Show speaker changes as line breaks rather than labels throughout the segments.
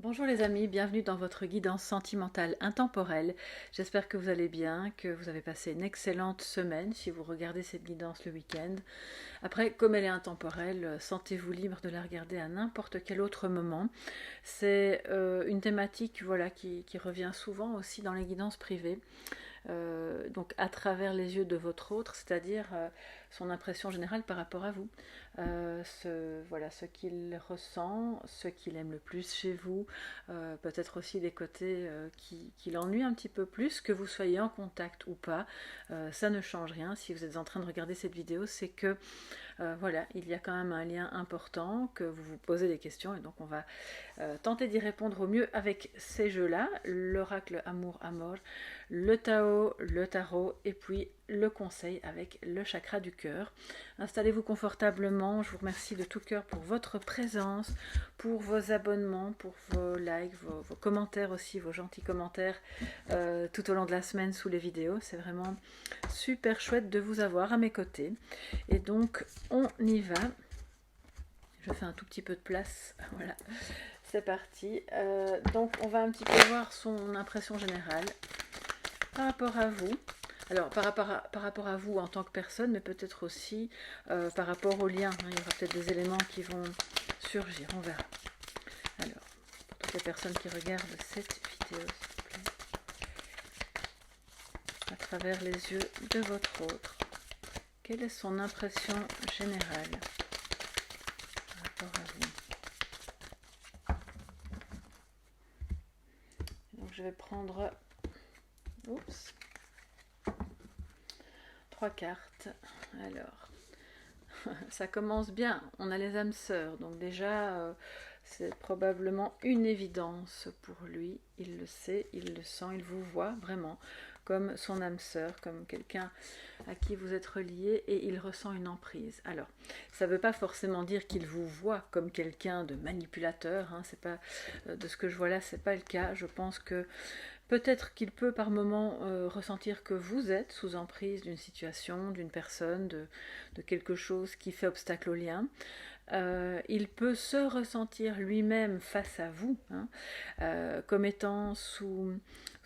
Bonjour les amis, bienvenue dans votre guidance sentimentale intemporelle. J'espère que vous allez bien, que vous avez passé une excellente semaine si vous regardez cette guidance le week-end. Après, comme elle est intemporelle, sentez-vous libre de la regarder à n'importe quel autre moment. C'est une thématique voilà, qui revient souvent aussi dans les guidances privées. Donc à travers les yeux de votre autre, c'est-à-dire son impression générale par rapport à vous. Voilà, ce qu'il ressent, ce qu'il aime le plus chez vous, peut-être aussi des côtés qui l'ennuient un petit peu plus, que vous soyez en contact ou pas, ça ne change rien. Si vous êtes en train de regarder cette vidéo, c'est que voilà, il y a quand même un lien important, que vous vous posez des questions, et donc on va tenter d'y répondre au mieux avec ces jeux-là, l'oracle amour-amour, le Tao, le tarot, et puis le conseil avec le chakra du cœur. Installez-vous confortablement, je vous remercie de tout cœur pour votre présence, pour vos abonnements, pour vos likes, vos commentaires aussi, vos gentils commentaires tout au long de la semaine sous les vidéos. C'est vraiment super chouette de vous avoir à mes côtés. Et donc, on y va. Je fais un tout petit peu de place. Voilà, c'est parti. Donc, on va un petit peu voir son impression générale par rapport à vous. Alors, par rapport à vous en tant que personne, mais peut-être aussi par rapport au lien. Il y aura peut-être des éléments qui vont surgir. On verra. Alors, pour toutes les personnes qui regardent cette vidéo, s'il vous plaît, à travers les yeux de votre autre, quelle est son impression générale par rapport à vous? Donc, je vais prendre... Oups. 3 cartes. Alors, ça commence bien. On a les âmes sœurs. Donc déjà, c'est probablement une évidence pour lui. Il le sait, il le sent, il vous voit vraiment comme son âme sœur, comme quelqu'un à qui vous êtes relié, et il ressent une emprise. Alors, ça ne veut pas forcément dire qu'il vous voit comme quelqu'un de manipulateur. Hein, c'est pas de ce que je vois là, c'est pas le cas. Je pense que peut-être qu'il peut par moments ressentir que vous êtes sous emprise d'une situation, d'une personne, de quelque chose qui fait obstacle au lien. Il peut se ressentir lui-même face à vous, hein, comme étant sous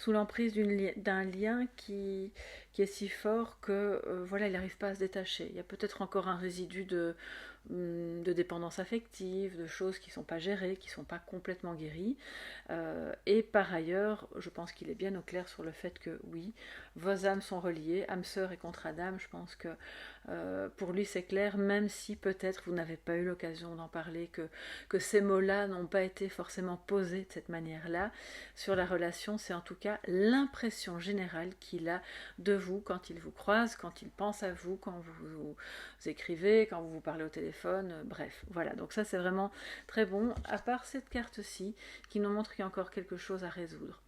l'emprise d'un lien qui est si fort que voilà, il n'arrive pas à se détacher. Il y a peut-être encore un résidu de dépendance affective, de choses qui ne sont pas gérées, qui ne sont pas complètement guéries. Et par ailleurs, je pense qu'il est bien au clair sur le fait que oui, vos âmes sont reliées, âme sœur et contrat d'âme. Je pense que pour lui c'est clair, même si peut-être vous n'avez pas eu l'occasion d'en parler, que ces mots-là n'ont pas été forcément posés de cette manière-là sur la relation. C'est en tout cas l'impression générale qu'il a de vous quand il vous croise, quand il pense à vous, quand vous écrivez, quand vous vous parlez au téléphone, bref, voilà. Donc ça c'est vraiment très bon, à part cette carte-ci qui nous montre qu'il y a encore quelque chose à résoudre.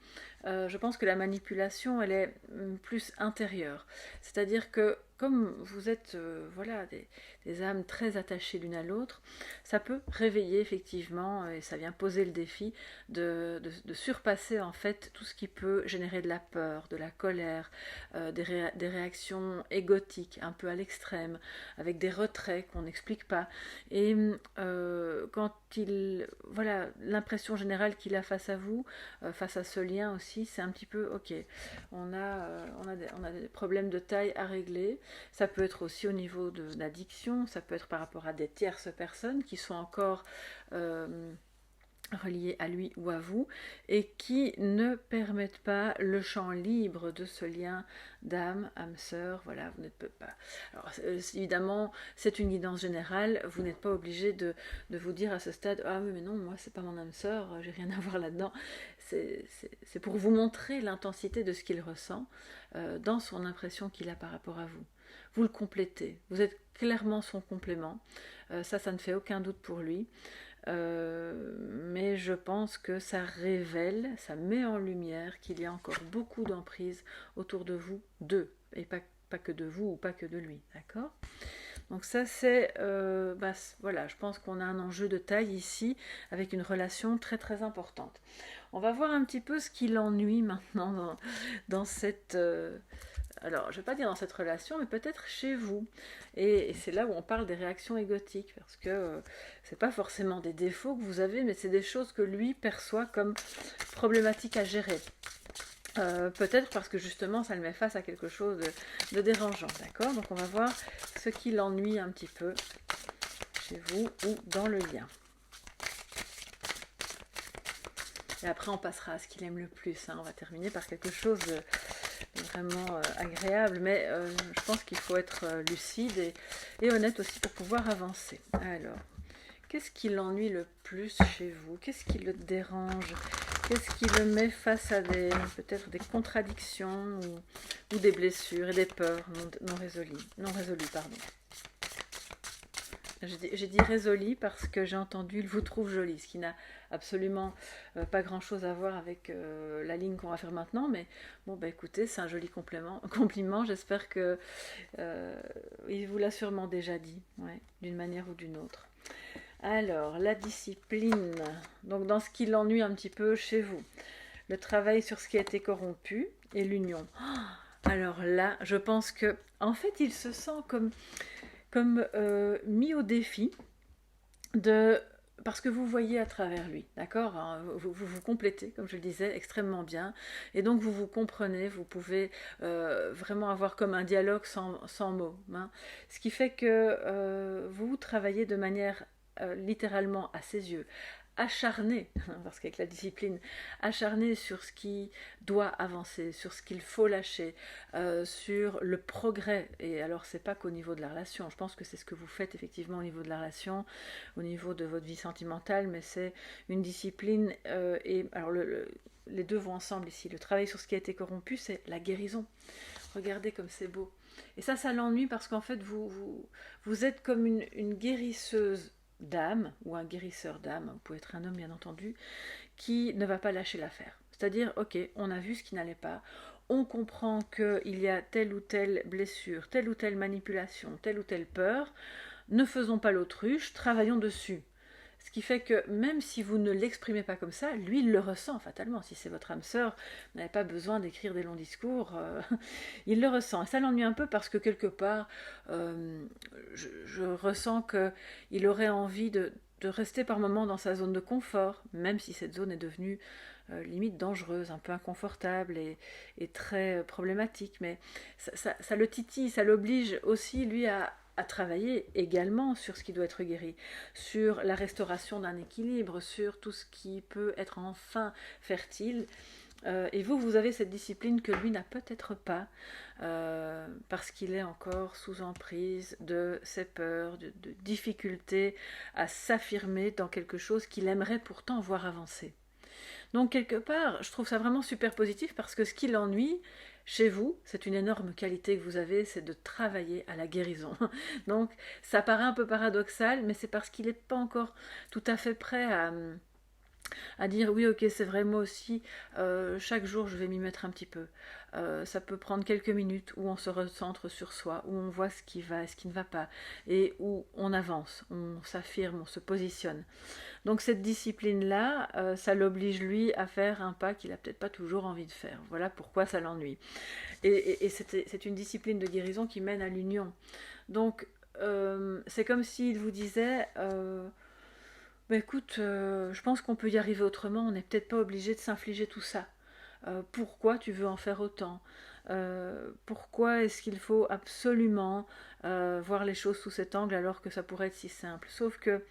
Je pense que la manipulation, elle est plus intérieure. C'est-à-dire que comme vous êtes voilà, des âmes très attachées l'une à l'autre, ça peut réveiller effectivement, et ça vient poser le défi de surpasser en fait tout ce qui peut générer de la peur, de la colère, des réactions égotiques un peu à l'extrême, avec des retraits qu'on n'explique pas. Et quand voilà, l'impression générale qu'il a face à vous, face à ce lien aussi, c'est un petit peu ok. On a des problèmes de taille à régler. Ça peut être aussi au niveau de l'addiction, ça peut être par rapport à des tierces personnes qui sont encore reliées à lui ou à vous et qui ne permettent pas le champ libre de ce lien d'âme, âme sœur. Voilà, vous n'êtes pas. Alors évidemment, c'est une guidance générale. Vous n'êtes pas obligé de vous dire à ce stade, ah oui mais non, moi c'est pas mon âme sœur, j'ai rien à voir là-dedans. C'est pour vous montrer l'intensité de ce qu'il ressent dans son impression qu'il a par rapport à vous. Vous le complétez, vous êtes clairement son complément. Ça ne fait aucun doute pour lui. Mais je pense que ça révèle, ça met en lumière qu'il y a encore beaucoup d'emprise autour de vous, d'eux, et pas que de vous ou pas que de lui, d'accord? Donc ça c'est, voilà, je pense qu'on a un enjeu de taille ici, avec une relation très très importante. On va voir un petit peu ce qui l'ennuie maintenant dans cette alors je ne vais pas dire dans cette relation, mais peut-être chez vous. Et c'est là où on parle des réactions égotiques, parce que c'est pas forcément des défauts que vous avez, mais c'est des choses que lui perçoit comme problématiques à gérer. Peut-être parce que justement ça le met face à quelque chose de dérangeant, d'accord? Donc on va voir ce qui l'ennuie un petit peu chez vous ou dans le lien. Et après on passera à ce qu'il aime le plus, hein. On va terminer par quelque chose de vraiment agréable, mais je pense qu'il faut être lucide et honnête aussi pour pouvoir avancer. Alors, qu'est-ce qui l'ennuie le plus chez vous? Qu'est-ce qui le dérange? Qu'est-ce qui le met face à peut-être des contradictions ou des blessures et des peurs non résolues, pardon. J'ai dit résolu parce que j'ai entendu il vous trouve jolie, ce qui n'a absolument pas grand chose à voir avec la ligne qu'on va faire maintenant, mais bon bah écoutez, c'est un joli compliment, j'espère que il vous l'a sûrement déjà dit, ouais, d'une manière ou d'une autre. Alors, la discipline, donc dans ce qui l'ennuie un petit peu chez vous, le travail sur ce qui a été corrompu et l'union. Alors là, je pense que en fait il se sent comme mis au défi parce que vous voyez à travers lui, d'accord, hein, vous complétez, comme je le disais, extrêmement bien, et donc vous vous comprenez, vous pouvez vraiment avoir comme un dialogue sans mots, hein, ce qui fait que vous travaillez de manière littéralement à ses yeux, acharné, parce qu'avec la discipline, acharné sur ce qui doit avancer, sur ce qu'il faut lâcher, sur le progrès. Et alors c'est pas qu'au niveau de la relation, je pense que c'est ce que vous faites effectivement au niveau de la relation, au niveau de votre vie sentimentale, mais c'est une discipline et alors les deux vont ensemble ici. Le travail sur ce qui a été corrompu, c'est la guérison. Regardez comme c'est beau. Et ça l'ennuie parce qu'en fait vous êtes comme une guérisseuse d'âme, ou un guérisseur d'âme, vous pouvez être un homme bien entendu, qui ne va pas lâcher l'affaire. C'est-à-dire, ok, on a vu ce qui n'allait pas, on comprend qu'il y a telle ou telle blessure, telle ou telle manipulation, telle ou telle peur, ne faisons pas l'autruche, travaillons dessus. Ce qui fait que même si vous ne l'exprimez pas comme ça, lui il le ressent fatalement. Si c'est votre âme sœur, vous n'avez pas besoin d'écrire des longs discours, il le ressent. Et ça l'ennuie un peu parce que quelque part, je ressens qu'il aurait envie de rester par moments dans sa zone de confort, même si cette zone est devenue limite dangereuse, un peu inconfortable et très problématique. Mais ça le titille, ça l'oblige aussi, lui, à travailler également sur ce qui doit être guéri, sur la restauration d'un équilibre, sur tout ce qui peut être enfin fertile. Et vous avez cette discipline que lui n'a peut-être pas, parce qu'il est encore sous emprise de ses peurs, de difficultés à s'affirmer dans quelque chose qu'il aimerait pourtant voir avancer. Donc quelque part, je trouve ça vraiment super positif parce que ce qui l'ennuie, chez vous, c'est une énorme qualité que vous avez, c'est de travailler à la guérison. Donc ça paraît un peu paradoxal, mais c'est parce qu'il n'est pas encore tout à fait prêt à dire oui ok c'est vrai moi aussi chaque jour je vais m'y mettre un petit peu, ça peut prendre quelques minutes où on se recentre sur soi, où on voit ce qui va et ce qui ne va pas et où on avance, on s'affirme, on se positionne. Donc cette discipline là ça l'oblige lui à faire un pas qu'il a peut-être pas toujours envie de faire, voilà pourquoi ça l'ennuie et c'est une discipline de guérison qui mène à l'union. Donc c'est comme s'il vous disait bah écoute, je pense qu'on peut y arriver autrement, on n'est peut-être pas obligé de s'infliger tout ça. Pourquoi tu veux en faire autant? Pourquoi est-ce qu'il faut absolument voir les choses sous cet angle alors que ça pourrait être si simple? Sauf que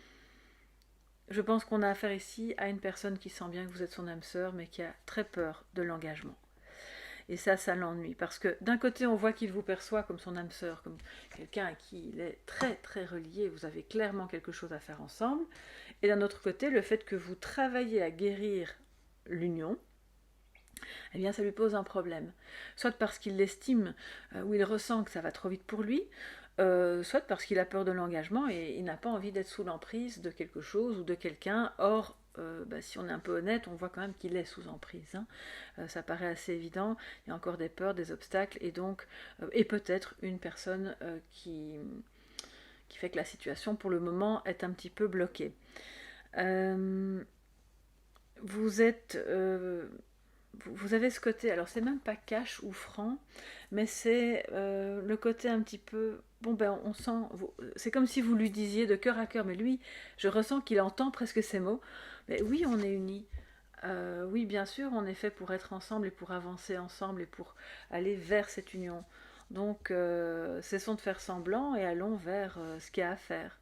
je pense qu'on a affaire ici à une personne qui sent bien que vous êtes son âme sœur, mais qui a très peur de l'engagement. Et ça l'ennuie, parce que d'un côté, on voit qu'il vous perçoit comme son âme sœur, comme quelqu'un à qui il est très très relié, vous avez clairement quelque chose à faire ensemble. Et d'un autre côté, le fait que vous travaillez à guérir l'union, eh bien ça lui pose un problème. Soit parce qu'il l'estime, ou il ressent que ça va trop vite pour lui, soit parce qu'il a peur de l'engagement et il n'a pas envie d'être sous l'emprise de quelque chose ou de quelqu'un. Or, si on est un peu honnête, on voit quand même qu'il est sous emprise. Hein. Ça paraît assez évident. Il y a encore des peurs, des obstacles, et donc, et peut-être une personne qui fait que la situation, pour le moment, est un petit peu bloquée. Vous êtes vous avez ce côté, alors c'est même pas cash ou franc, mais c'est le côté un petit peu, bon ben on sent, c'est comme si vous lui disiez de cœur à cœur, mais lui, je ressens qu'il entend presque ces mots, mais oui, on est unis. Oui, bien sûr, on est fait pour être ensemble et pour avancer ensemble et pour aller vers cette union. Donc, cessons de faire semblant et allons vers ce qu'il y a à faire.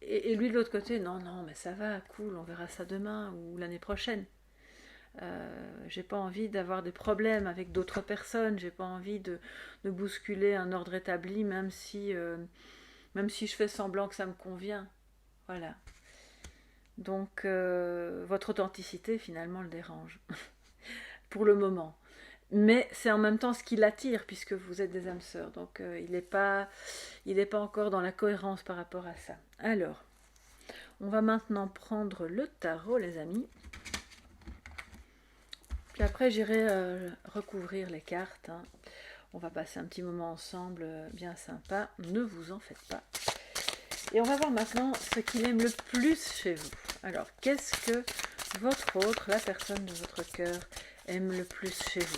Et lui de l'autre côté, non, non, mais ça va, cool, on verra ça demain ou l'année prochaine. J'ai pas envie d'avoir des problèmes avec d'autres personnes, j'ai pas envie de bousculer un ordre établi, même si je fais semblant que ça me convient. Voilà. Donc, votre authenticité finalement le dérange, pour le moment. Mais c'est en même temps ce qui l'attire, puisque vous êtes des âmes sœurs. Donc, il n'est pas encore dans la cohérence par rapport à ça. Alors, on va maintenant prendre le tarot, les amis. Puis après, j'irai recouvrir les cartes. Hein. On va passer un petit moment ensemble, bien sympa. Ne vous en faites pas. Et on va voir maintenant ce qu'il aime le plus chez vous. Alors, qu'est-ce que votre autre, la personne de votre cœur, aime le plus chez vous?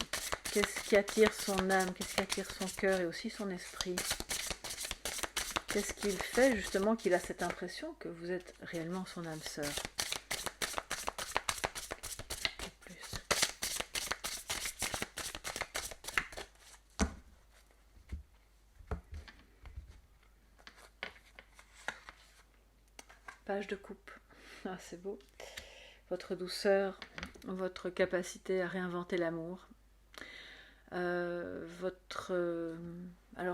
Qu'est-ce qui attire son âme? Qu'est-ce qui attire son cœur et aussi son esprit? Qu'est-ce qu'il fait justement qu'il a cette impression que vous êtes réellement son âme sœur? Page de coupe. Ah, c'est beau. Votre douceur, votre capacité à réinventer l'amour. Alors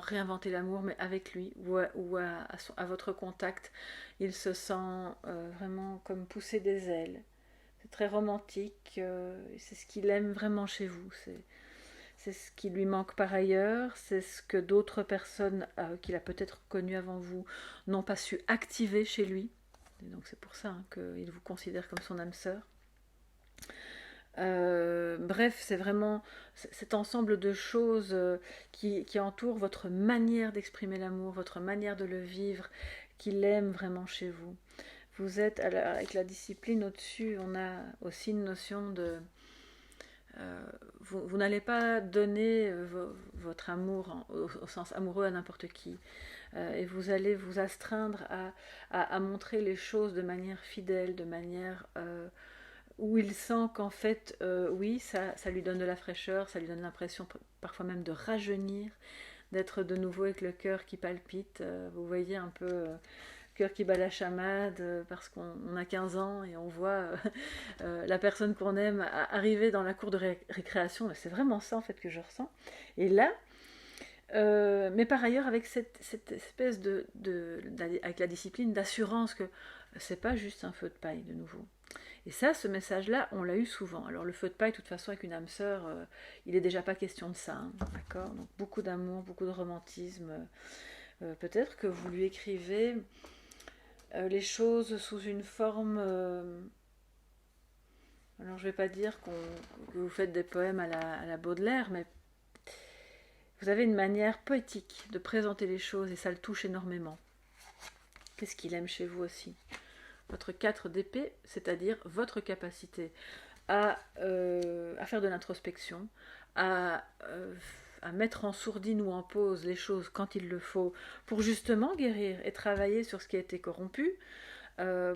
réinventer l'amour, mais avec lui ou à votre contact. Il se sent vraiment comme pousser des ailes. C'est très romantique. C'est ce qu'il aime vraiment chez vous. C'est ce qui lui manque par ailleurs. C'est ce que d'autres personnes qu'il a peut-être connues avant vous n'ont pas su activer chez lui. Et donc c'est pour ça qu'il vous considère comme son âme sœur. Bref, c'est vraiment cet ensemble de choses qui entourent votre manière d'exprimer l'amour, votre manière de le vivre, qu'il aime vraiment chez vous. Vous êtes, avec la discipline au-dessus, on a aussi une notion de... vous n'allez pas donner votre amour au sens amoureux à n'importe qui. Et vous allez vous astreindre à montrer les choses de manière fidèle, de manière... où il sent qu'en fait, oui, ça lui donne de la fraîcheur, ça lui donne l'impression parfois même de rajeunir, d'être de nouveau avec le cœur qui palpite. Vous voyez un peu cœur qui bat la chamade parce qu'on a 15 ans et on voit la personne qu'on aime arriver dans la cour de récréation. C'est vraiment ça en fait que je ressens. Et là, mais par ailleurs avec cette espèce avec la discipline d'assurance que c'est pas juste un feu de paille de nouveau. Et ça, ce message-là, on l'a eu souvent. Alors le feu de paille, de toute façon, avec une âme sœur, il n'est déjà pas question de ça, hein, d'accord? Donc beaucoup d'amour, beaucoup de romantisme. Peut-être que vous lui écrivez les choses sous une forme... alors je ne vais pas dire que vous faites des poèmes à la Baudelaire, mais vous avez une manière poétique de présenter les choses et ça le touche énormément. Qu'est-ce qu'il aime chez vous aussi? Votre 4 d'épée, c'est-à-dire votre capacité à faire de l'introspection, à mettre en sourdine ou en pause les choses quand il le faut, pour justement guérir et travailler sur ce qui a été corrompu,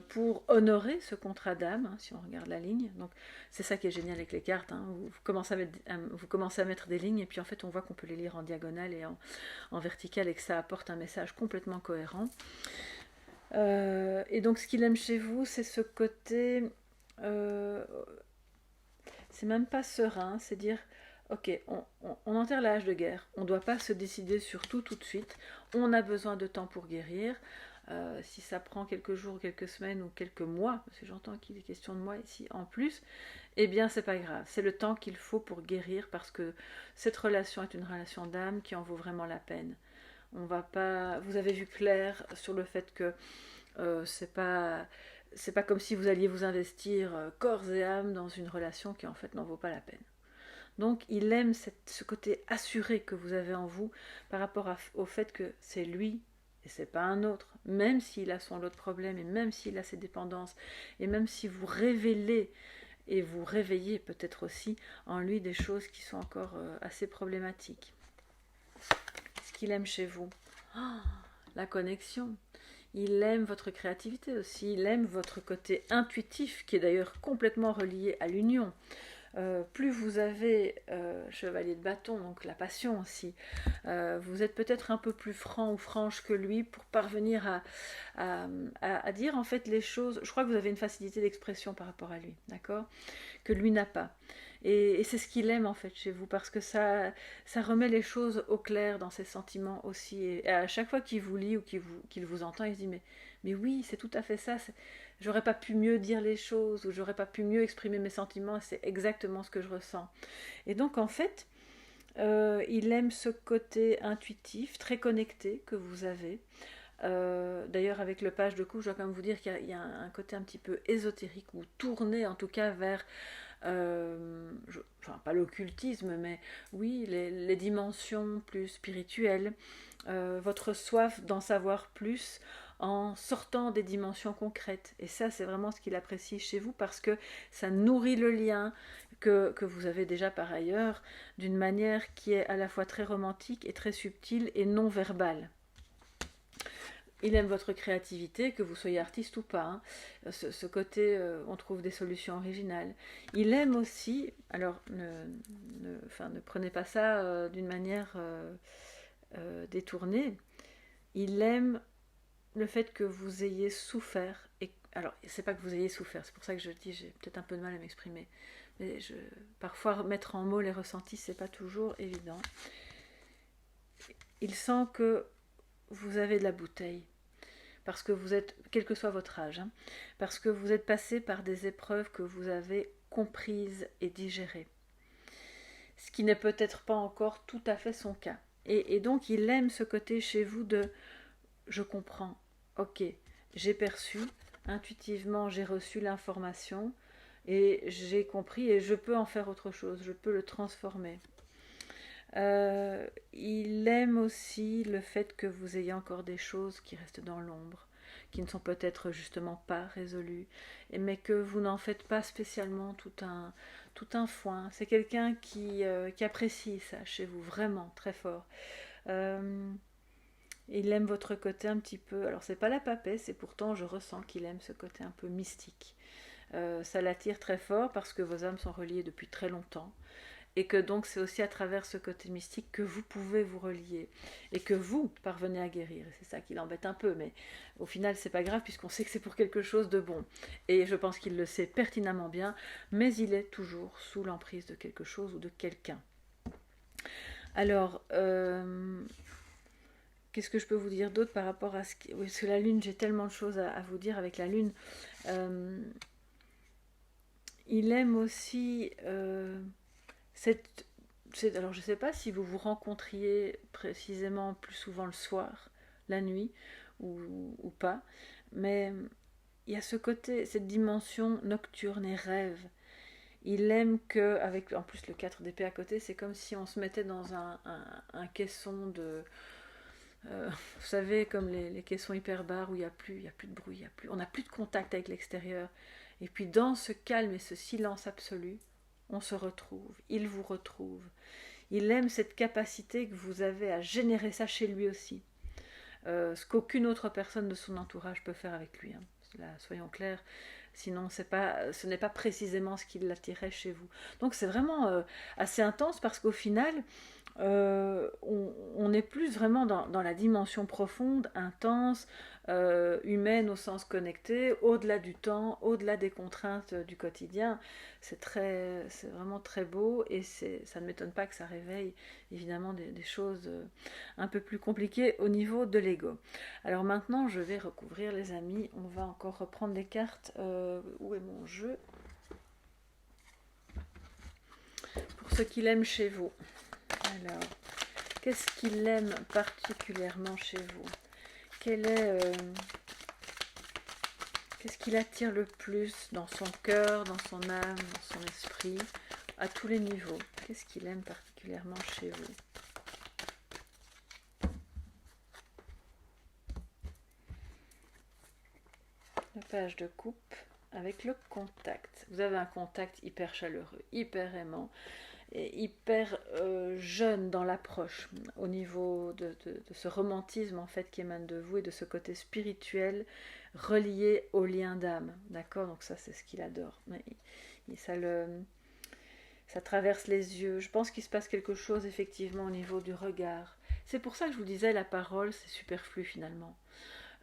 pour honorer ce contrat d'âme, hein, si on regarde la ligne. Donc c'est ça qui est génial avec les cartes, hein, vous commencez à mettre des lignes et puis en fait on voit qu'on peut les lire en diagonale et en verticale et que ça apporte un message complètement cohérent. Et donc ce qu'il aime chez vous, c'est ce côté, c'est même pas serein, c'est dire, ok, on enterre la hache de guerre, on ne doit pas se décider sur tout de suite, on a besoin de temps pour guérir, si ça prend quelques jours, quelques semaines ou quelques mois, parce que j'entends qu'il est question de mois ici en plus, eh bien c'est pas grave, c'est le temps qu'il faut pour guérir parce que cette relation est une relation d'âme qui en vaut vraiment la peine. On va pas, vous avez vu clair sur le fait que c'est pas comme si vous alliez vous investir corps et âme dans une relation qui en fait n'en vaut pas la peine. Donc il aime ce côté assuré que vous avez en vous par rapport au fait que c'est lui et c'est pas un autre, même s'il a son lot de problèmes et même s'il a ses dépendances et même si vous révélez et vous réveillez peut-être aussi en lui des choses qui sont encore assez problématiques. Ce qu'il aime chez vous, la connexion. Il aime votre créativité aussi, il aime votre côté intuitif, qui est d'ailleurs complètement relié à l'union. Plus vous avez chevalier de bâton, donc la passion aussi, vous êtes peut-être un peu plus franc ou franche que lui pour parvenir à dire en fait les choses. Je crois que vous avez une facilité d'expression par rapport à lui, d'accord, que lui n'a pas. Et c'est ce qu'il aime en fait chez vous, parce que ça remet les choses au clair dans ses sentiments aussi. Et à chaque fois qu'il vous lit ou qu'il vous entend, il se dit mais oui, c'est tout à fait ça. J'aurais pas pu mieux dire les choses, ou j'aurais pas pu mieux exprimer mes sentiments. C'est exactement ce que je ressens. Et donc en fait, il aime ce côté intuitif, très connecté que vous avez. D'ailleurs, avec le page de coupe, je dois quand même vous dire qu'il y a un côté un petit peu ésotérique, ou tourné en tout cas vers enfin pas l'occultisme, mais oui, les dimensions plus spirituelles, votre soif d'en savoir plus en sortant des dimensions concrètes. Et ça, c'est vraiment ce qu'il apprécie chez vous, parce que ça nourrit le lien que vous avez déjà par ailleurs, d'une manière qui est à la fois très romantique et très subtile et non verbale. Il aime votre créativité, que vous soyez artiste ou pas. Hein. Ce côté, on trouve des solutions originales. Il aime aussi, alors ne prenez pas ça d'une manière détournée, il aime le fait que vous ayez souffert. Alors, c'est pas que vous ayez souffert, c'est pour ça que je dis, j'ai peut-être un peu de mal à m'exprimer. Mais parfois, mettre en mots les ressentis, c'est pas toujours évident. Il sent que vous avez de la bouteille, parce que vous êtes, quel que soit votre âge, hein, parce que vous êtes passé par des épreuves que vous avez comprises et digérées, ce qui n'est peut-être pas encore tout à fait son cas. Et donc il aime ce côté chez vous de je comprends, ok, j'ai perçu, intuitivement j'ai reçu l'information et j'ai compris et je peux en faire autre chose, je peux le transformer. Il aime aussi le fait que vous ayez encore des choses qui restent dans l'ombre, qui ne sont peut-être justement pas résolues, mais que vous n'en faites pas spécialement tout un foin. C'est quelqu'un qui apprécie ça chez vous, vraiment, très fort. Il aime votre côté un petit peu, alors c'est pas la papesse, et pourtant je ressens qu'il aime ce côté un peu mystique. Ça l'attire très fort parce que vos âmes sont reliées depuis très longtemps. Et que donc c'est aussi à travers ce côté mystique que vous pouvez vous relier et que vous parvenez à guérir. Et c'est ça qui l'embête un peu, mais au final c'est pas grave puisqu'on sait que c'est pour quelque chose de bon. Et je pense qu'il le sait pertinemment bien, mais il est toujours sous l'emprise de quelque chose ou de quelqu'un. Alors, qu'est-ce que je peux vous dire d'autre par rapport à ce qui... Oui, parce que la Lune, j'ai tellement de choses à vous dire avec la Lune. Il aime aussi... alors je ne sais pas si vous vous rencontriez précisément plus souvent le soir, la nuit, ou pas, mais il y a ce côté, cette dimension nocturne et rêve. Il aime que, avec en plus le 4 d'épée à côté, c'est comme si on se mettait dans un caisson de... vous savez, comme les caissons hyperbares où il n'y a plus de bruit, on n'a plus de contact avec l'extérieur. Et puis dans ce calme et ce silence absolu, on se retrouve, il vous retrouve. Il aime cette capacité que vous avez à générer ça chez lui aussi. Ce qu'aucune autre personne de son entourage peut faire avec lui. Hein. Là, soyons clairs, sinon ce n'est pas précisément ce qui l'attirait chez vous. Donc c'est vraiment assez intense parce qu'au final, on est plus vraiment dans la dimension profonde, intense, humaine au sens connecté, au-delà du temps, au-delà des contraintes du quotidien. C'est vraiment très beau et ça ne m'étonne pas que ça réveille évidemment des choses un peu plus compliquées au niveau de l'ego. Alors maintenant, je vais recouvrir les amis. On va encore reprendre les cartes. Où est mon jeu? Pour ce qu'il aime chez vous. Alors, qu'est-ce qu'il aime particulièrement chez vous? Qu'est-ce qui l'attire le plus dans son cœur, dans son âme, dans son esprit, à tous les niveaux? Qu'est-ce qu'il aime particulièrement chez vous? La page de coupe, avec le contact. Vous avez un contact hyper chaleureux, hyper aimant, et hyper jeune dans l'approche, au niveau de ce romantisme en fait qui émane de vous et de ce côté spirituel relié au lien d'âme, d'accord? Donc ça c'est ce qu'il adore. Ça traverse les yeux. Je pense qu'il se passe quelque chose effectivement au niveau du regard. C'est pour ça que je vous disais la parole c'est superflu finalement.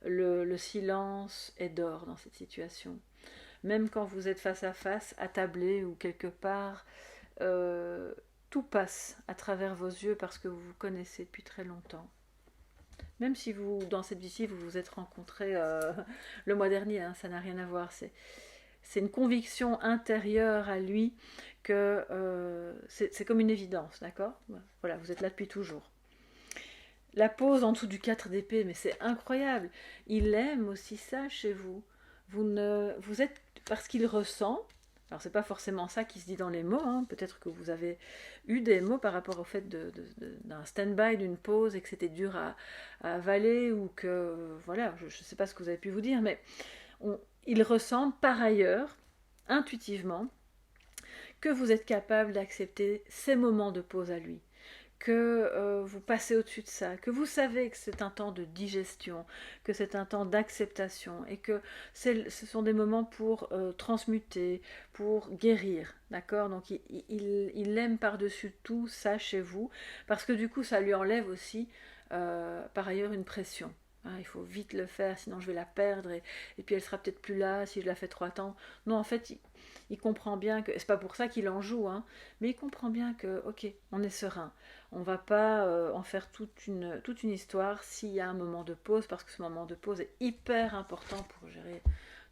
Le silence est d'or dans cette situation. Même quand vous êtes face à face, attablé ou quelque part, tout passe à travers vos yeux parce que vous vous connaissez depuis très longtemps. Même si vous, dans cette vie-ci, vous vous êtes rencontrés le mois dernier, hein, ça n'a rien à voir. C'est une conviction intérieure à lui que c'est comme une évidence, d'accord? Voilà, vous êtes là depuis toujours. La pose en dessous du 4 d'épée, mais c'est incroyable. Il aime aussi ça chez vous. Vous êtes, parce qu'il ressent, alors c'est pas forcément ça qui se dit dans les mots, hein, peut-être que vous avez eu des mots par rapport au fait d'un stand-by, d'une pause, et que c'était dur à avaler, ou que, voilà, je ne sais pas ce que vous avez pu vous dire, mais il ressent par ailleurs, intuitivement, que vous êtes capable d'accepter ces moments de pause à lui, que vous passez au-dessus de ça, que vous savez que c'est un temps de digestion, que c'est un temps d'acceptation et que ce sont des moments pour transmuter, pour guérir, d'accord? Donc il aime par-dessus tout ça chez vous, parce que du coup ça lui enlève aussi par ailleurs une pression. Hein, il faut vite le faire, sinon je vais la perdre et puis elle sera peut-être plus là si je la fais 3 temps. Non, en fait, il comprend bien que, c'est pas pour ça qu'il en joue, hein, mais il comprend bien que, ok, on est serein. On ne va pas en faire toute une histoire s'il y a un moment de pause, parce que ce moment de pause est hyper important pour gérer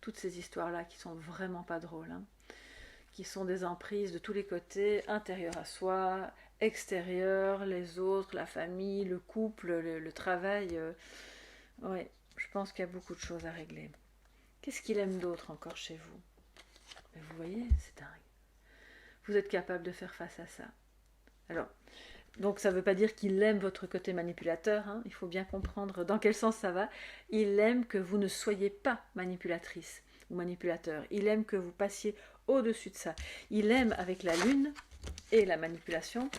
toutes ces histoires-là qui sont vraiment pas drôles, hein, qui sont des emprises de tous les côtés, intérieurs à soi, extérieurs, les autres, la famille, le couple, le travail. Ouais, je pense qu'il y a beaucoup de choses à régler. Qu'est-ce qu'il aime d'autre encore chez vous? Mais vous voyez, c'est dingue. Vous êtes capable de faire face à ça. Alors, donc ça ne veut pas dire qu'il aime votre côté manipulateur, hein, il faut bien comprendre dans quel sens ça va. Il aime que vous ne soyez pas manipulatrice ou manipulateur. Il aime que vous passiez au-dessus de ça. Il aime avec la lune et la manipulation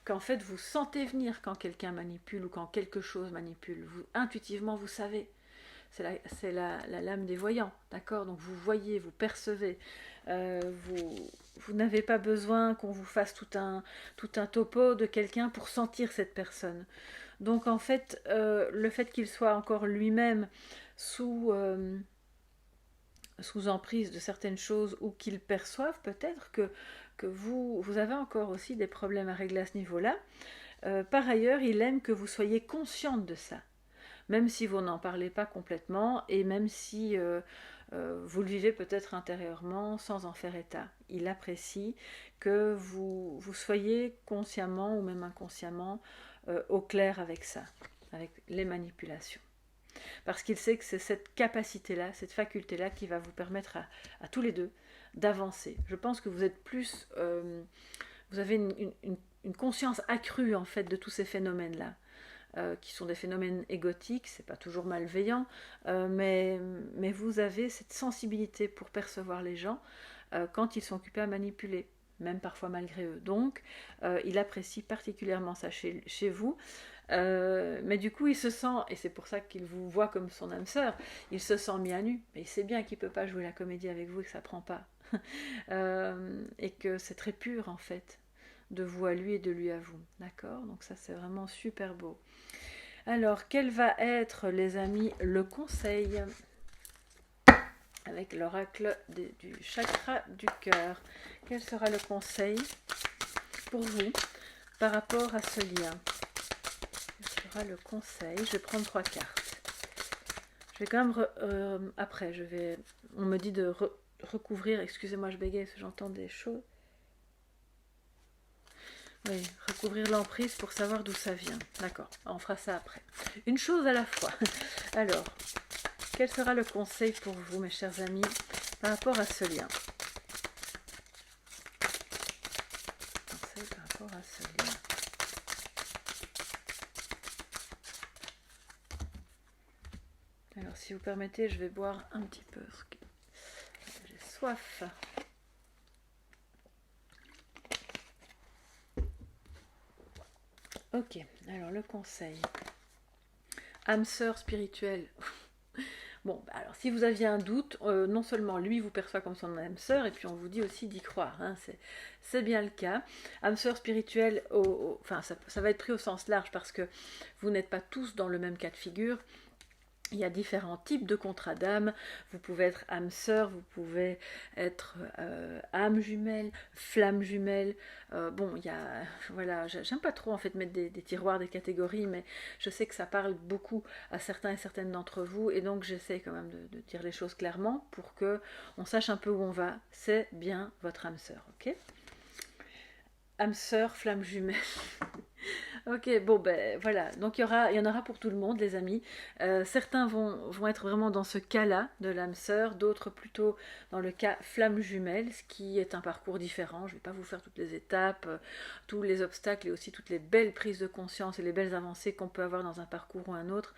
qu'en fait vous sentez venir quand quelqu'un manipule ou quand quelque chose manipule. Vous, intuitivement, vous savez. C'est la lame des voyants, d'accord? Donc vous voyez, vous percevez. Vous n'avez pas besoin qu'on vous fasse tout un topo de quelqu'un pour sentir cette personne. Donc en fait, le fait qu'il soit encore lui-même sous emprise de certaines choses, ou qu'il perçoive peut-être que vous avez encore aussi des problèmes à régler à ce niveau-là. Par ailleurs, il aime que vous soyez consciente de ça, même si vous n'en parlez pas complètement, et même si vous le vivez peut-être intérieurement sans en faire état. Il apprécie que vous soyez consciemment ou même inconsciemment au clair avec ça, avec les manipulations. Parce qu'il sait que c'est cette capacité-là, cette faculté-là qui va vous permettre à tous les deux d'avancer. Je pense que vous êtes plus... vous avez une conscience accrue en fait de tous ces phénomènes-là. Qui sont des phénomènes égotiques, c'est pas toujours malveillant, mais vous avez cette sensibilité pour percevoir les gens quand ils sont occupés à manipuler, même parfois malgré eux. Donc, il apprécie particulièrement ça chez vous, mais du coup, il se sent, et c'est pour ça qu'il vous voit comme son âme sœur, il se sent mis à nu, mais il sait bien qu'il peut pas jouer la comédie avec vous et que ça prend pas, et que c'est très pur en fait, de vous à lui et de lui à vous, d'accord? Donc ça c'est vraiment super beau. Alors quel va être, les amis, le conseil avec l'oracle du chakra du cœur? Quel sera le conseil pour vous par rapport à ce lien? Quel sera le conseil? Je vais prendre 3 cartes. Je vais quand même après on me dit de recouvrir, excusez-moi je bégaye parce que j'entends des choses. Oui, recouvrir l'emprise pour savoir d'où ça vient. D'accord, on fera ça après. Une chose à la fois. Alors, quel sera le conseil pour vous, mes chers amis, par rapport à ce lien? Conseil par rapport à ce lien. Alors, si vous permettez, je vais boire un petit peu. soif. Ok, alors le conseil. Âme sœur spirituelle. Bon, bah alors si vous aviez un doute, non seulement lui vous perçoit comme son âme sœur, et puis on vous dit aussi d'y croire, hein, c'est bien le cas. Âme sœur spirituelle, enfin ça va être pris au sens large parce que vous n'êtes pas tous dans le même cas de figure. Il y a différents types de contrats d'âme. Vous pouvez être âme sœur, vous pouvez être âme jumelle, flamme jumelle. Bon, il y a, voilà, j'aime pas trop en fait mettre des tiroirs, des catégories, mais je sais que ça parle beaucoup à certains et certaines d'entre vous, et donc j'essaie quand même de dire les choses clairement pour que on sache un peu où on va. C'est bien votre âme sœur, ok? Âme sœur, flamme jumelle. Ok, bon ben voilà, donc il y en aura pour tout le monde les amis. Certains vont être vraiment dans ce cas-là de l'âme sœur, d'autres plutôt dans le cas flamme jumelle, ce qui est un parcours différent. Je ne vais pas vous faire toutes les étapes, tous les obstacles et aussi toutes les belles prises de conscience et les belles avancées qu'on peut avoir dans un parcours ou un autre.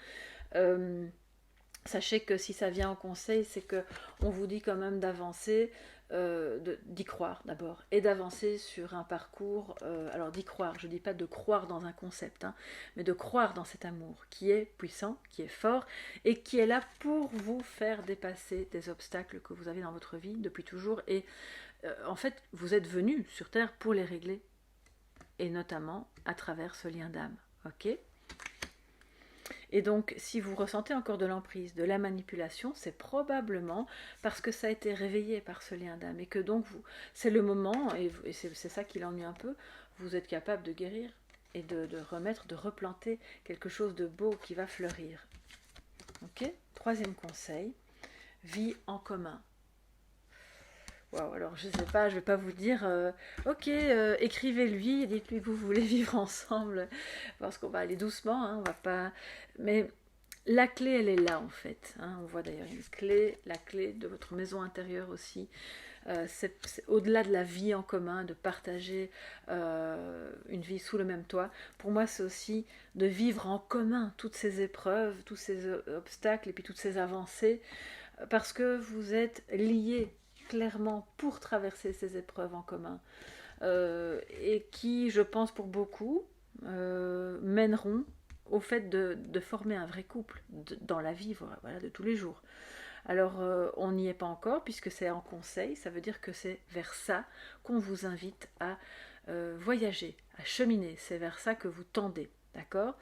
Sachez que si ça vient en conseil, c'est que on vous dit quand même d'avancer, d'y croire d'abord, et d'avancer sur un parcours, alors d'y croire, je ne dis pas de croire dans un concept, hein, mais de croire dans cet amour qui est puissant, qui est fort, et qui est là pour vous faire dépasser des obstacles que vous avez dans votre vie depuis toujours, et en fait, vous êtes venu sur Terre pour les régler, et notamment à travers ce lien d'âme, ok ? Et donc, si vous ressentez encore de l'emprise, de la manipulation, c'est probablement parce que ça a été réveillé par ce lien d'âme et que donc c'est le moment, et c'est ça qui l'ennuie un peu, vous êtes capable de guérir et de remettre, de replanter quelque chose de beau qui va fleurir. Ok ? Troisième conseil, vie en commun. Wow, alors je sais pas, je vais pas vous dire ok, écrivez-lui, dites-lui que vous voulez vivre ensemble, parce qu'on va aller doucement, hein, on va pas. Mais la clé, elle est là en fait. Hein, on voit d'ailleurs une clé, la clé de votre maison intérieure aussi. C'est au-delà de la vie en commun, de partager une vie sous le même toit. Pour moi, c'est aussi de vivre en commun toutes ces épreuves, tous ces obstacles et puis toutes ces avancées, parce que vous êtes liés clairement pour traverser ces épreuves en commun et qui, je pense pour beaucoup, mèneront au fait de former un vrai couple dans la vie, voilà, de tous les jours. Alors on n'y est pas encore puisque c'est en conseil, ça veut dire que c'est vers ça qu'on vous invite à voyager, à cheminer, c'est vers ça que vous tendez. D'accord ?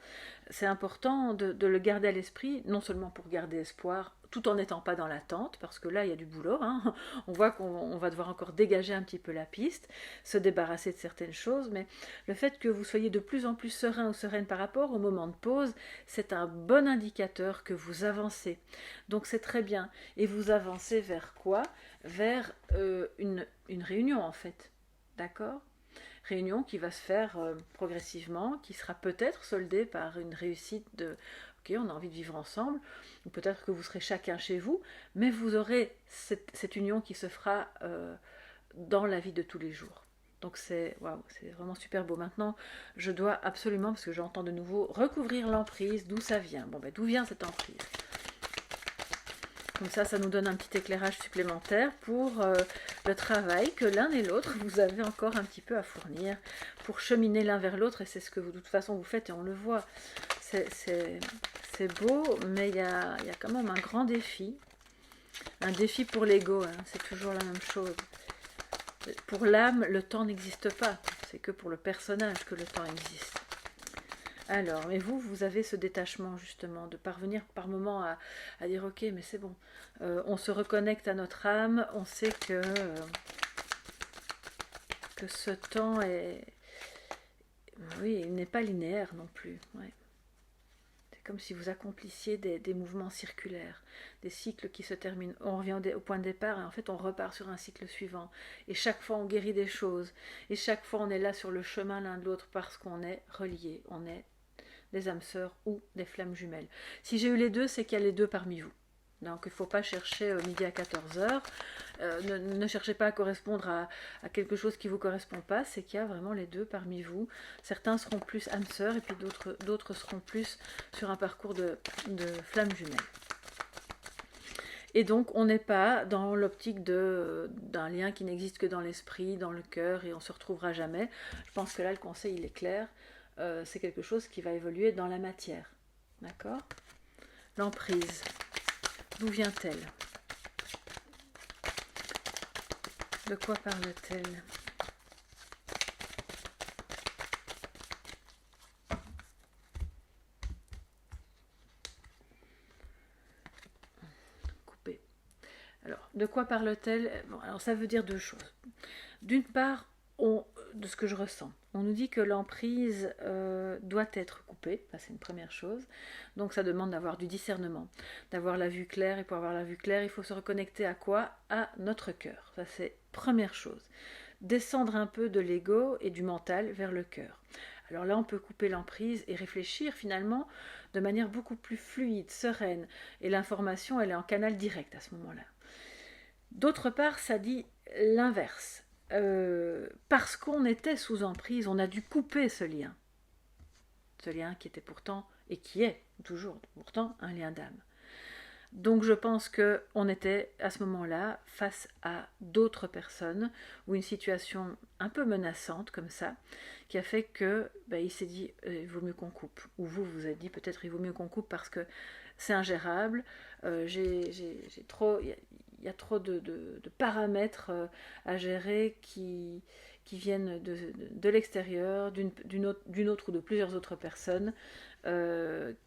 C'est important de le garder à l'esprit, non seulement pour garder espoir, tout en n'étant pas dans l'attente, parce que là, il y a du boulot. Hein. On voit qu'on va devoir encore dégager un petit peu la piste, se débarrasser de certaines choses, mais le fait que vous soyez de plus en plus serein ou sereine par rapport au moment de pause, c'est un bon indicateur que vous avancez. Donc c'est très bien. Et vous avancez vers quoi ? Vers une réunion, en fait. D'accord ? Réunion qui va se faire progressivement, qui sera peut-être soldée par une réussite de ok, on a envie de vivre ensemble, ou peut-être que vous serez chacun chez vous, mais vous aurez cette union qui se fera dans la vie de tous les jours. Donc c'est waouh, c'est vraiment super beau. Maintenant, je dois absolument, parce que j'entends de nouveau, recouvrir l'emprise, d'où ça vient. Bon, ben d'où vient cette emprise ? Comme ça nous donne un petit éclairage supplémentaire pour le travail que l'un et l'autre, vous avez encore un petit peu à fournir pour cheminer l'un vers l'autre. Et c'est ce que vous, de toute façon, vous faites et on le voit. C'est beau, mais il y a quand même un grand défi. Un défi pour l'ego, hein, c'est toujours la même chose. Pour l'âme, le temps n'existe pas. C'est que pour le personnage que le temps existe. Alors, mais vous avez ce détachement justement, de parvenir par moments à dire ok, mais c'est bon, on se reconnecte à notre âme, on sait que ce temps est, oui, il n'est pas linéaire non plus. Ouais. C'est comme si vous accomplissiez des mouvements circulaires, des cycles qui se terminent. On revient au point de départ et en fait on repart sur un cycle suivant. Et chaque fois on guérit des choses. Et chaque fois on est là sur le chemin l'un de l'autre parce qu'on est reliés, on est des âmes sœurs ou des flammes jumelles. Si j'ai eu les deux, c'est qu'il y a les deux parmi vous. Donc il ne faut pas chercher midi à 14h, ne cherchez pas à correspondre à quelque chose qui ne vous correspond pas, c'est qu'il y a vraiment les deux parmi vous. Certains seront plus âmes sœurs et puis d'autres seront plus sur un parcours de flammes jumelles. Et donc on n'est pas dans l'optique d'un lien qui n'existe que dans l'esprit, dans le cœur, et on se retrouvera jamais. Je pense que là le conseil il est clair, c'est quelque chose qui va évoluer dans la matière. D'accord? L'emprise, d'où vient-elle? De quoi parle-t-elle? Coupé. Alors, de quoi parle-t-elle? Bon, alors ça veut dire deux choses. D'une part, de ce que je ressens, on nous dit que l'emprise doit être coupée, c'est une première chose, donc ça demande d'avoir du discernement, d'avoir la vue claire, et pour avoir la vue claire, il faut se reconnecter à quoi? À notre cœur, ça c'est première chose. Descendre un peu de l'ego et du mental vers le cœur. Alors là, on peut couper l'emprise et réfléchir finalement de manière beaucoup plus fluide, sereine, et l'information, elle est en canal direct à ce moment-là. D'autre part, ça dit l'inverse. Parce qu'on était sous emprise, on a dû couper ce lien. Ce lien qui était pourtant, et qui est toujours pourtant, un lien d'âme. Donc je pense qu'on était à ce moment-là face à d'autres personnes ou une situation un peu menaçante comme ça qui a fait que il s'est dit il vaut mieux qu'on coupe. Ou vous vous êtes dit peut-être il vaut mieux qu'on coupe parce que c'est ingérable, j'ai trop, il y a trop de paramètres à gérer qui viennent de l'extérieur, d'une autre ou de plusieurs autres personnes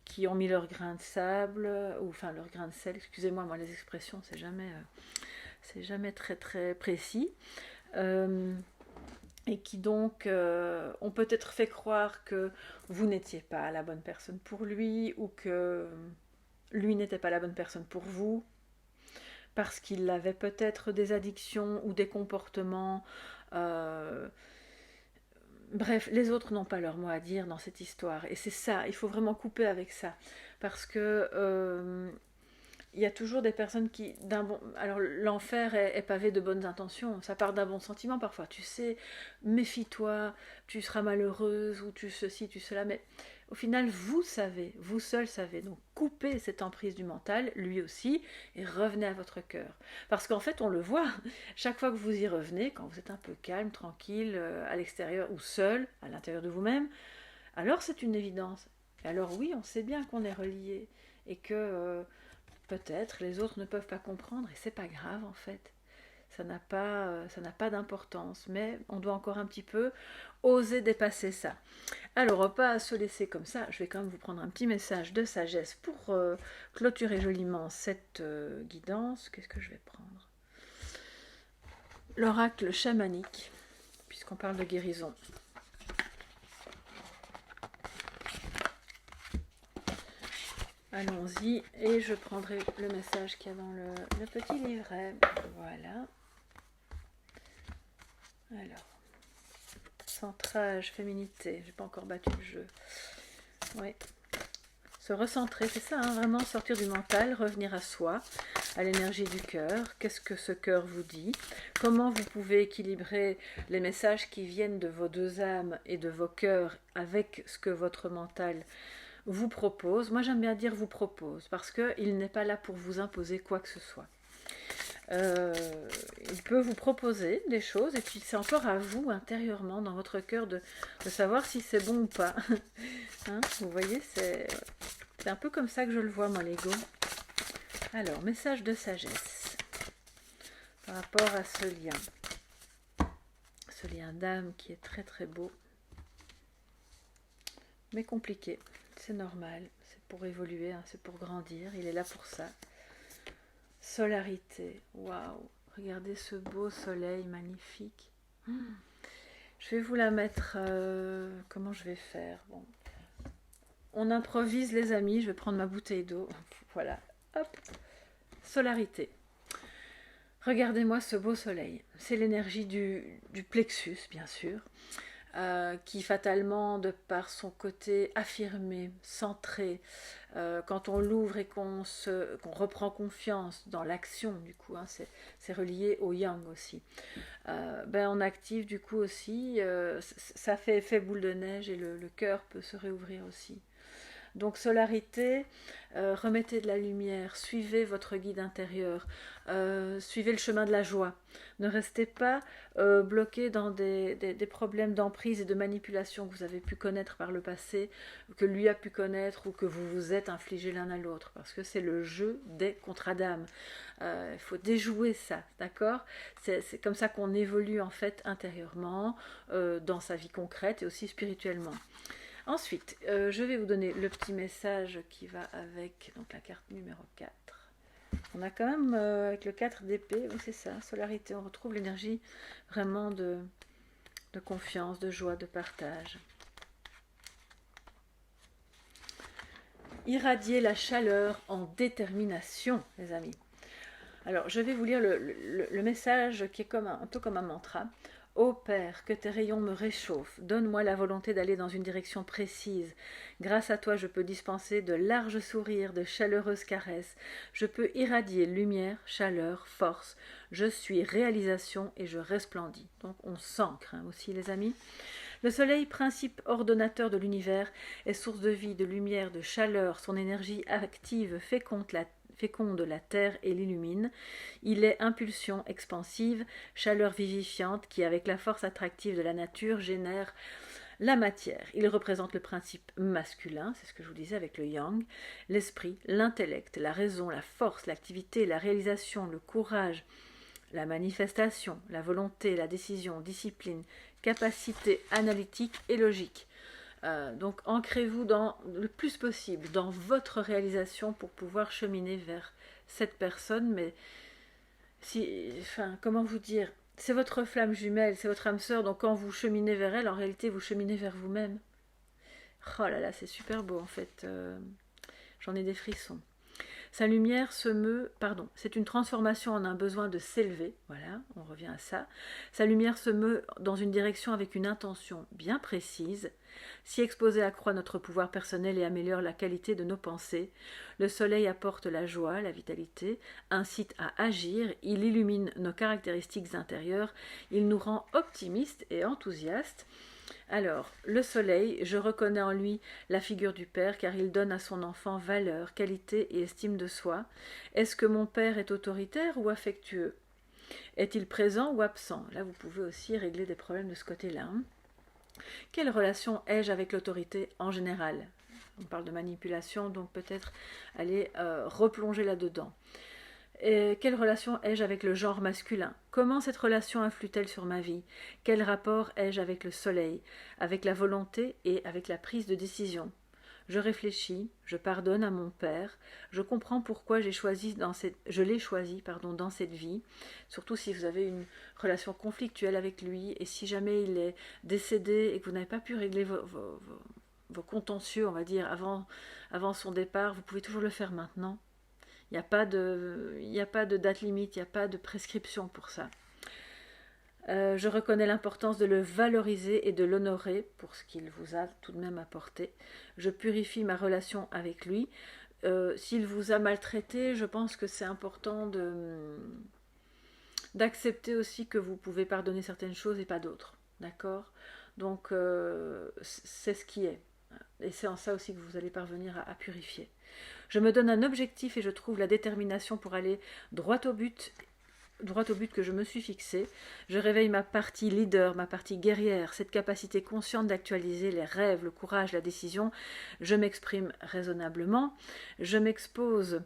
qui ont mis leur grain de sable, ou enfin leur grain de sel, excusez-moi, moi les expressions c'est jamais très très précis, et qui donc ont peut-être fait croire que vous n'étiez pas la bonne personne pour lui, ou que lui n'était pas la bonne personne pour vous, parce qu'il avait peut-être des addictions ou des comportements. Bref, les autres n'ont pas leur mot à dire dans cette histoire. Et c'est ça, il faut vraiment couper avec ça. Parce que il y a toujours des personnes qui, alors l'enfer est pavé de bonnes intentions, ça part d'un bon sentiment parfois, tu sais, méfie-toi, tu seras malheureuse, ou tu ceci, tu cela, mais au final, vous savez, vous seul savez, donc coupez cette emprise du mental, lui aussi, et revenez à votre cœur. Parce qu'en fait, on le voit, chaque fois que vous y revenez, quand vous êtes un peu calme, tranquille, à l'extérieur, ou seul, à l'intérieur de vous-même, alors c'est une évidence. Et alors oui, on sait bien qu'on est relié, et que peut-être les autres ne peuvent pas comprendre, et c'est pas grave en fait. Ça n'a pas d'importance, mais on doit encore un petit peu oser dépasser ça. Alors, pas se laisser comme ça, je vais quand même vous prendre un petit message de sagesse pour clôturer joliment cette guidance. Qu'est-ce que je vais prendre? L'oracle chamanique, puisqu'on parle de guérison. Allons-y, et je prendrai le message qu'il y a dans le petit livret. Voilà. Alors, centrage, féminité, j'ai pas encore battu le jeu. Oui. Se recentrer, c'est ça, hein, vraiment sortir du mental, revenir à soi, à l'énergie du cœur. Qu'est-ce que ce cœur vous dit? Comment vous pouvez équilibrer les messages qui viennent de vos deux âmes et de vos cœurs avec ce que votre mental vous propose? Moi j'aime bien dire vous propose, parce qu'il n'est pas là pour vous imposer quoi que ce soit. Il peut vous proposer des choses, et puis c'est encore à vous intérieurement dans votre cœur de savoir si c'est bon ou pas. Hein, vous voyez, c'est un peu comme ça que je le vois moi, l'ego. Alors, message de sagesse par rapport à ce lien d'âme qui est très très beau, mais compliqué. C'est normal, c'est pour évoluer, hein, c'est pour grandir, il est là pour ça. Solarité, waouh, regardez ce beau soleil magnifique. Je vais vous la mettre, comment je vais faire? Bon, on improvise les amis, je vais prendre ma bouteille d'eau, voilà, hop, solarité. Regardez-moi ce beau soleil, c'est l'énergie du plexus bien sûr, qui fatalement, de par son côté affirmé, centré, quand on l'ouvre et qu'on reprend confiance dans l'action, du coup, hein, c'est relié au yang aussi, on active du coup aussi, ça fait effet boule de neige, et le cœur peut se réouvrir aussi. Donc solarité, remettez de la lumière, suivez votre guide intérieur, suivez le chemin de la joie. Ne restez pas bloqué dans des problèmes d'emprise et de manipulation que vous avez pu connaître par le passé, que lui a pu connaître ou que vous vous êtes infligé l'un à l'autre, parce que c'est le jeu des contradames. Il faut déjouer ça, d'accord? C'est comme ça qu'on évolue en fait intérieurement, dans sa vie concrète et aussi spirituellement. Ensuite, je vais vous donner le petit message qui va avec donc, la carte numéro 4. On a quand même, avec le 4 d'épée, oui c'est ça, solarité, on retrouve l'énergie vraiment de confiance, de joie, de partage. Irradier la chaleur en détermination, les amis. Alors, je vais vous lire le message qui est comme un peu comme un mantra. Ô Père, que tes rayons me réchauffent, donne-moi la volonté d'aller dans une direction précise. Grâce à toi, je peux dispenser de larges sourires, de chaleureuses caresses. Je peux irradier lumière, chaleur, force. Je suis réalisation et je resplendis. Donc on s'ancre aussi, les amis. Le soleil, principe ordonnateur de l'univers, est source de vie, de lumière, de chaleur. Son énergie active féconde la terre et l'illumine. Il est impulsion expansive, chaleur vivifiante qui, avec la force attractive de la nature, génère la matière. Il représente le principe masculin, c'est ce que je vous disais avec le yang, l'esprit, l'intellect, la raison, la force, l'activité, la réalisation, le courage, la manifestation, la volonté, la décision, discipline, capacité analytique et logique. Donc ancrez-vous dans le plus possible dans votre réalisation pour pouvoir cheminer vers cette personne, mais comment vous dire, c'est votre flamme jumelle, c'est votre âme sœur, donc quand vous cheminez vers elle, en réalité vous cheminez vers vous-même. Oh là là, c'est super beau en fait, j'en ai des frissons. Sa lumière c'est une transformation en un besoin de s'élever, voilà, on revient à ça. Sa lumière se meut dans une direction avec une intention bien précise. Si exposé accroît notre pouvoir personnel et améliore la qualité de nos pensées. Le soleil apporte la joie, la vitalité, incite à agir, il illumine nos caractéristiques intérieures, il nous rend optimistes et enthousiastes. Alors, le soleil, je reconnais en lui la figure du père car il donne à son enfant valeur, qualité et estime de soi. Est-ce que mon père est autoritaire ou affectueux? Est-il présent ou absent? Là, vous pouvez aussi régler des problèmes de ce côté-là. Quelle relation ai-je avec l'autorité en général? On parle de manipulation, donc peut-être aller replonger là-dedans. Et quelle relation ai-je avec le genre masculin? Comment cette relation influe-t-elle sur ma vie? Quel rapport ai-je avec le soleil, avec la volonté et avec la prise de décision? Je réfléchis, je pardonne à mon père, je comprends pourquoi je l'ai choisi dans cette vie, surtout si vous avez une relation conflictuelle avec lui et si jamais il est décédé et que vous n'avez pas pu régler vos contentieux, on va dire, avant son départ, vous pouvez toujours le faire maintenant. Il n'y a pas de date limite, il n'y a pas de prescription pour ça. Je reconnais l'importance de le valoriser et de l'honorer pour ce qu'il vous a tout de même apporté. Je purifie ma relation avec lui. S'il vous a maltraité, je pense que c'est important d'accepter aussi que vous pouvez pardonner certaines choses et pas d'autres. D'accord? Donc, c'est ce qui est. Et c'est en ça aussi que vous allez parvenir à purifier. Je me donne un objectif et je trouve la détermination pour aller droit au but que je me suis fixé. Je réveille ma partie leader, ma partie guerrière, cette capacité consciente d'actualiser les rêves, le courage, la décision. Je m'exprime raisonnablement, je m'expose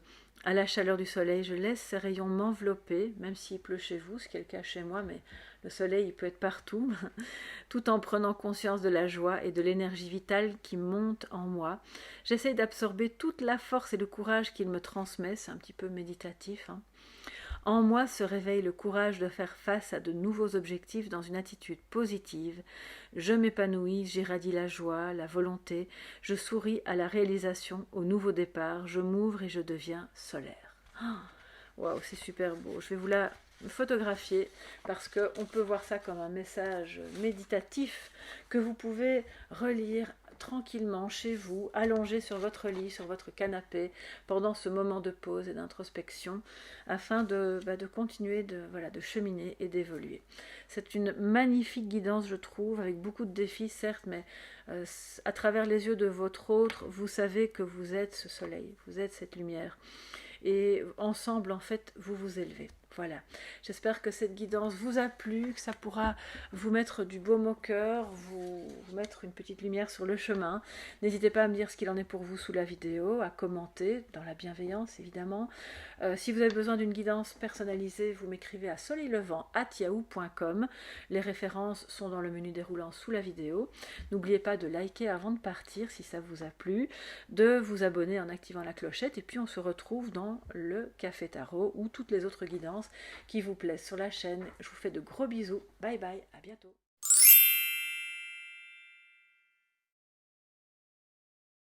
à la chaleur du soleil, je laisse ces rayons m'envelopper, même s'il pleut chez vous, ce qui est le cas chez moi, mais le soleil il peut être partout, tout en prenant conscience de la joie et de l'énergie vitale qui monte en moi. J'essaie d'absorber toute la force et le courage qu'il me transmet, c'est un petit peu méditatif. En moi se réveille le courage de faire face à de nouveaux objectifs dans une attitude positive. Je m'épanouis, j'irradie la joie, la volonté, je souris à la réalisation, au nouveau départ, je m'ouvre et je deviens solaire. Waouh, c'est super beau. Je vais vous la photographier parce qu'on peut voir ça comme un message méditatif que vous pouvez relire tranquillement chez vous, allongé sur votre lit, sur votre canapé, pendant ce moment de pause et d'introspection, afin de continuer de cheminer et d'évoluer. C'est une magnifique guidance, je trouve, avec beaucoup de défis, certes, mais à travers les yeux de votre autre, vous savez que vous êtes ce soleil, vous êtes cette lumière. Et ensemble, en fait, vous vous élevez. Voilà, j'espère que cette guidance vous a plu, que ça pourra vous mettre du baume au cœur, vous mettre une petite lumière sur le chemin. N'hésitez pas à me dire ce qu'il en est pour vous sous la vidéo, à commenter, dans la bienveillance évidemment. Si vous avez besoin d'une guidance personnalisée, vous m'écrivez à soleillevent@yahoo.com. Les références sont dans le menu déroulant sous la vidéo. N'oubliez pas de liker avant de partir si ça vous a plu, de vous abonner en activant la clochette, et puis on se retrouve dans le Café Tarot ou toutes les autres guidances qui vous plaisent sur la chaîne. Je vous fais de gros bisous. Bye bye, à bientôt.